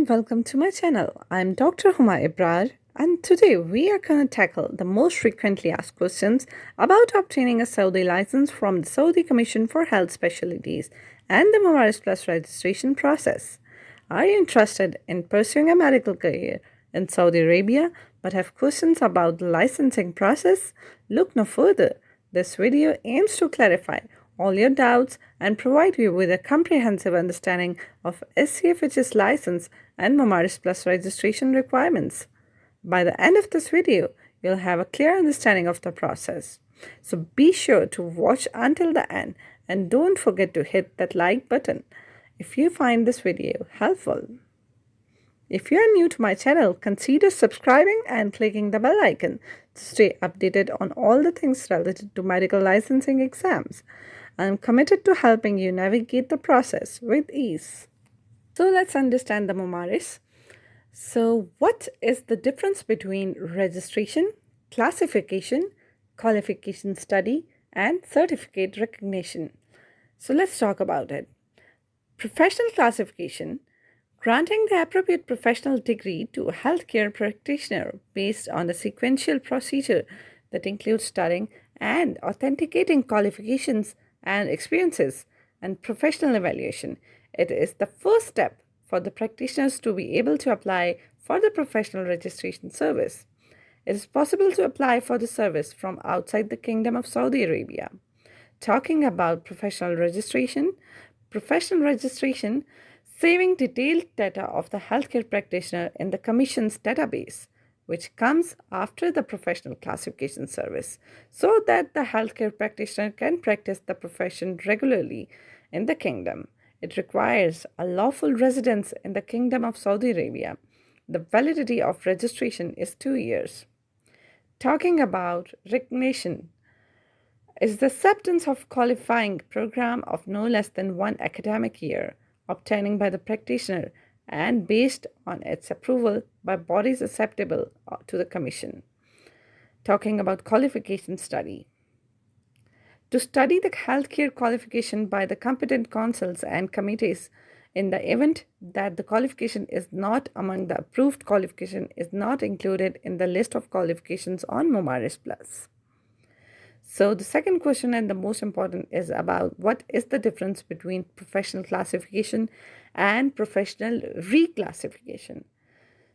welcome to my channel. I'm Dr. Huma Ibrar, and today we are going to tackle the most frequently asked questions about obtaining a Saudi license from the Saudi Commission for Health Specialties and the Mumaris Plus registration process. Are you interested in pursuing a medical career in Saudi Arabia but have questions about the licensing process? Look no further. This video aims to clarify all your doubts and provide you with a comprehensive understanding of SCFHS license and Mumaris Plus registration requirements. By the end of this video, you'll have a clear understanding of the process. So be sure to watch until the end and don't forget to hit that like button if you find this video helpful. If you are new to my channel, consider subscribing and clicking the bell icon to stay updated on all the things related to medical licensing exams. I am committed to helping you navigate the process with ease. So let's understand the Mumaris. So what is the difference between registration, classification, qualification study, and certificate recognition? So let's talk about it. Professional classification, granting the appropriate professional degree to a healthcare practitioner based on the sequential procedure that includes studying and authenticating qualifications and experiences and professional evaluation. It is the first step for the practitioners to be able to apply for the professional registration service. It is possible to apply for the service from outside the Kingdom of Saudi Arabia. Talking about professional registration, saving detailed data of the healthcare practitioner in the Commission's database, which comes after the professional classification service, so that the healthcare practitioner can practice the profession regularly in the kingdom. It requires a lawful residence in the Kingdom of Saudi Arabia. The validity of registration is 2 years. Talking about recognition is the acceptance of qualifying program of no less than 1 academic year, obtaining by the practitioner and based on its approval by bodies acceptable to the Commission. Talking about qualification study. To study the healthcare qualification by the competent councils and committees in the event that the qualification is not among the approved qualification is not included in the list of qualifications on Mumaris Plus. So the second question and the most important is about what is the difference between professional classification and professional reclassification.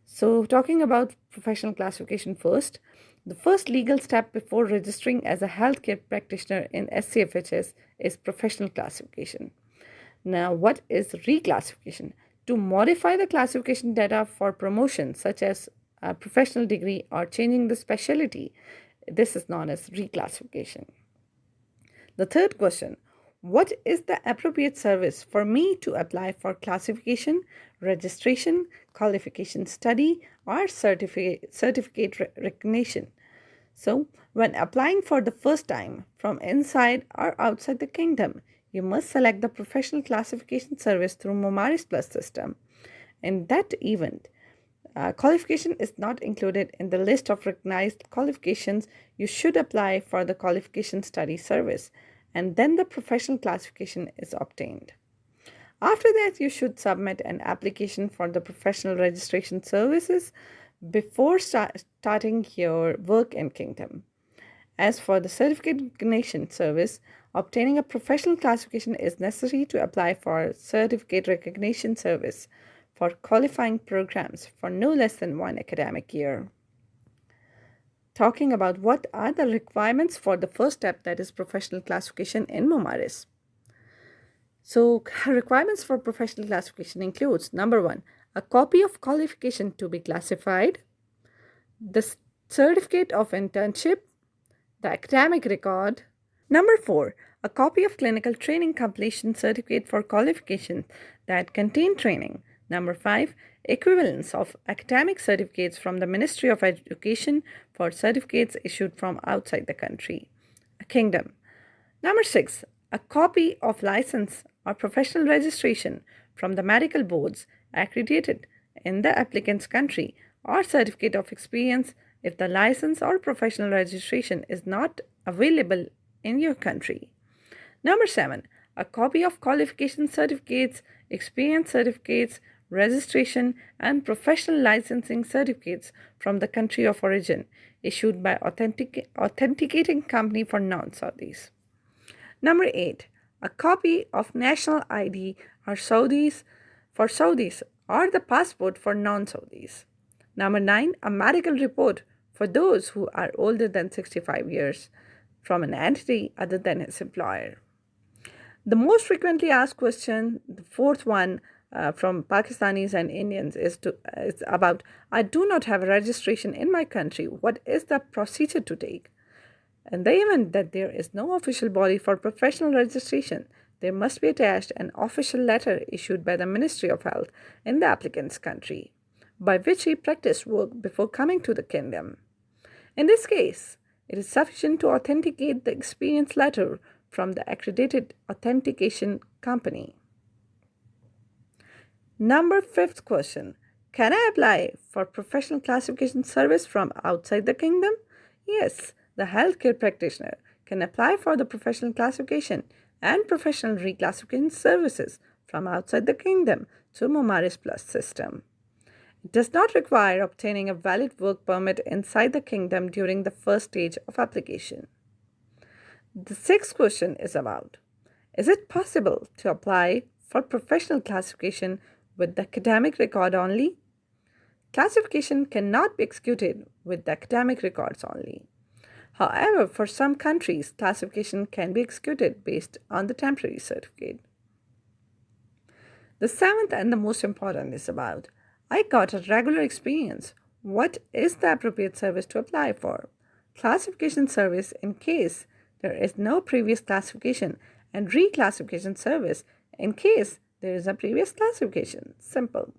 So talking about professional classification first, the first legal step before registering as a healthcare practitioner in SCFHS is professional classification. Now, what is reclassification? To modify the classification data for promotion, such as a professional degree or changing the specialty, this is known as reclassification. The third question, what is the appropriate service for me to apply for classification, registration, qualification study, or certificate recognition? So, when applying for the first time from inside or outside the kingdom, you must select the professional classification service through Mumaris Plus system. In that event, qualification is not included in the list of recognized qualifications. You should apply for the qualification study service, and then the professional classification is obtained. After that, you should submit an application for the professional registration services before starting your work in Kingdom. As for the certificate recognition service, obtaining a professional classification is necessary to apply for certificate recognition service for qualifying programs for no less than 1 academic year. Talking about what are the requirements for the first step, that is professional classification in Mumaris. So requirements for professional classification includes number 1, a copy of qualification to be classified, the certificate of internship, the academic record. Number 4, a copy of clinical training completion certificate for qualifications that contain training. Number 5, equivalence of academic certificates from the Ministry of Education for certificates issued from outside the kingdom. Number 6, a copy of license or professional registration from the medical boards accredited in the applicant's country, or certificate of experience if the license or professional registration is not available in your country. Number 7, a copy of qualification certificates, experience certificates, registration, and professional licensing certificates from the country of origin issued by authenticating company for non-Saudis. Number 8. A copy of national ID or for Saudis or the passport for non-Saudis. Number 9. A medical report for those who are older than 65 years from an entity other than his employer. The most frequently asked question, the fourth one from Pakistanis and Indians, is about, I do not have a registration in my country. What is the procedure to take? In the event that there is no official body for professional registration, there must be attached an official letter issued by the Ministry of Health in the applicant's country, by which he practiced work before coming to the kingdom. In this case, it is sufficient to authenticate the experience letter from the accredited authentication company. Number 5th question. Can I apply for professional classification service from outside the kingdom? Yes, the healthcare practitioner can apply for the professional classification and professional reclassification services from outside the kingdom through Mumaris Plus system. It does not require obtaining a valid work permit inside the kingdom during the first stage of application. The 6th question is about, is it possible to apply for professional classification with the academic record only? Classification cannot be executed with the academic records only. However, for some countries, classification can be executed based on the temporary certificate. The 7th and the most important is about, I got a regular experience. What is the appropriate service to apply for? Classification service in case there is no previous classification, and reclassification service in case there is a previous classification. Simple.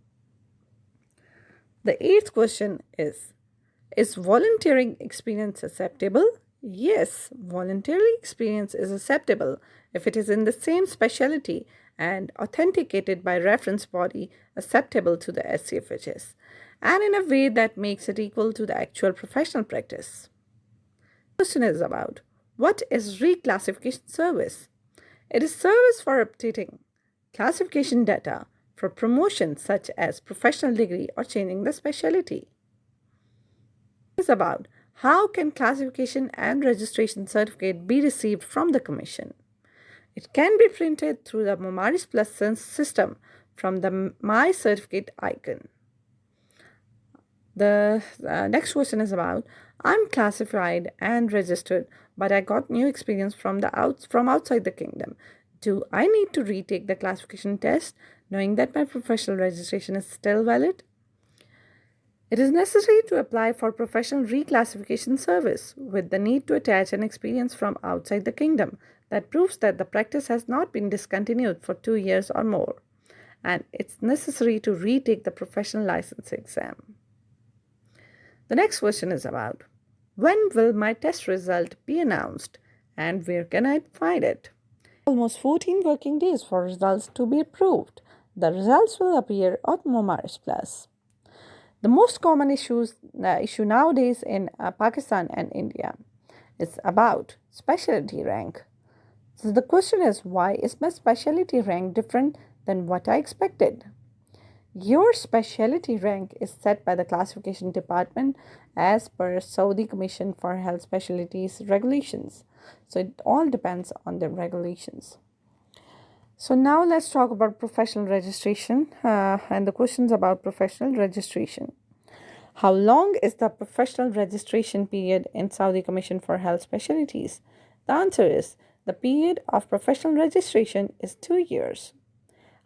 The 8th question is volunteering experience acceptable? Yes, voluntary experience is acceptable if it is in the same specialty and authenticated by reference body acceptable to the SCFHS, and in a way that makes it equal to the actual professional practice. The question is about, what is reclassification service? It is service for updating classification data for promotion such as professional degree or changing the specialty. It is about, how can classification and registration certificate be received from the Commission? It can be printed through the Mumaris Plus system from the My Certificate icon. The next question is about, I'm classified and registered, but I got new experience from outside the kingdom. Do I need to retake the classification test, knowing that my professional registration is still valid? It is necessary to apply for professional reclassification service with the need to attach an experience from outside the kingdom that proves that the practice has not been discontinued for 2 years or more, and it's necessary to retake the professional license exam. The next question is about, when will my test result be announced and where can I find it? Almost 14 working days for results to be approved. The results will appear on Mumaris Plus. The most common issue nowadays in Pakistan and India is about specialty rank. So the question is, why is my specialty rank different than what I expected? Your specialty rank is set by the classification department as per Saudi Commission for Health Specialties regulations. So it all depends on the regulations. So now let's talk about professional registration and the questions about professional registration. How long is the professional registration period in Saudi Commission for Health Specialties? The answer is, the period of professional registration is 2 years.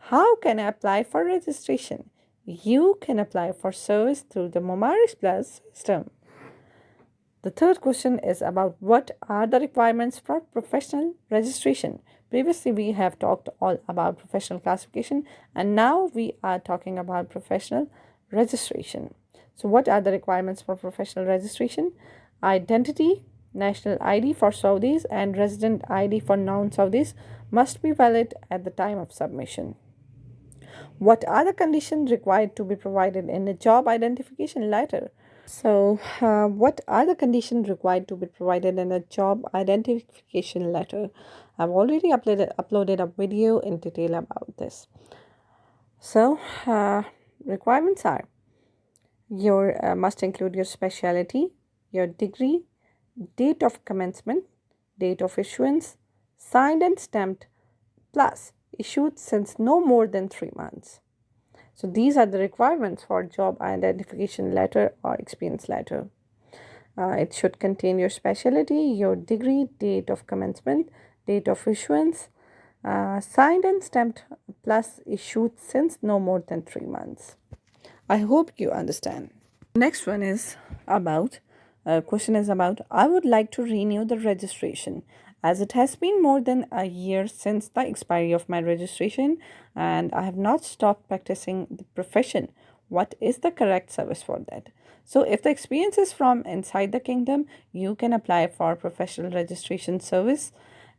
How can I apply for registration? You can apply for service through the Mumaris Plus system. The third question is about, what are the requirements for professional registration? Previously, we have talked all about professional classification, and now we are talking about professional registration. So what are the requirements for professional registration? Identity, national ID for Saudis and resident ID for non-Saudis must be valid at the time of submission. What are the conditions required to be provided in a job identification letter? So, what are the conditions required to be provided in a job identification letter? I've already uploaded a video in detail about this. So, requirements are: your must include your specialty, your degree, date of commencement, date of issuance, signed and stamped, plus issued since no more than 3 months. So these are the requirements for job identification letter or experience letter. It should contain your specialty, your degree, date of commencement, date of issuance, signed and stamped, plus issued since no more than 3 months. I hope you understand. Next one is about, question is about, I would like to renew the registration as it has been more than a year since the expiry of my registration and I have not stopped practicing the profession. What is the correct service for that? So if the experience is from inside the kingdom, you can apply for professional registration service.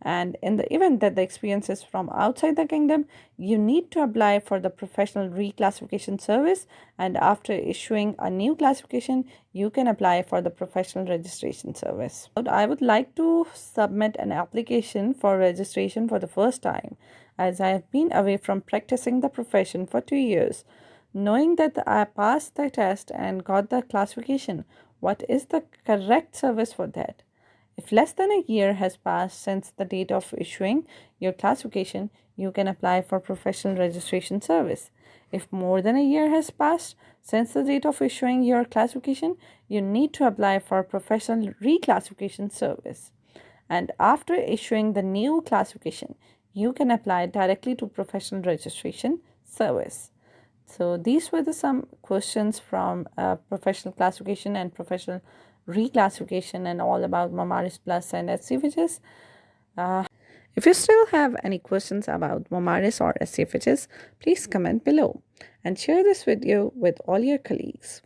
And in the event that the experience is from outside the kingdom, you need to apply for the professional reclassification service. And after issuing a new classification, you can apply for the professional registration service. I would like to submit an application for registration for the first time, as I have been away from practicing the profession for 2 years. Knowing that I passed the test and got the classification, what is the correct service for that? If less than a year has passed since the date of issuing your classification, you can apply for professional registration service. If more than a year has passed since the date of issuing your classification, you need to apply for professional reclassification service. And after issuing the new classification, you can apply directly to professional registration service. So these were some questions from professional classification and professional reclassification and all about Mumaris Plus and SCFHS. If you still have any questions about Mumaris or SCFHS, please comment below and share this video with all your colleagues.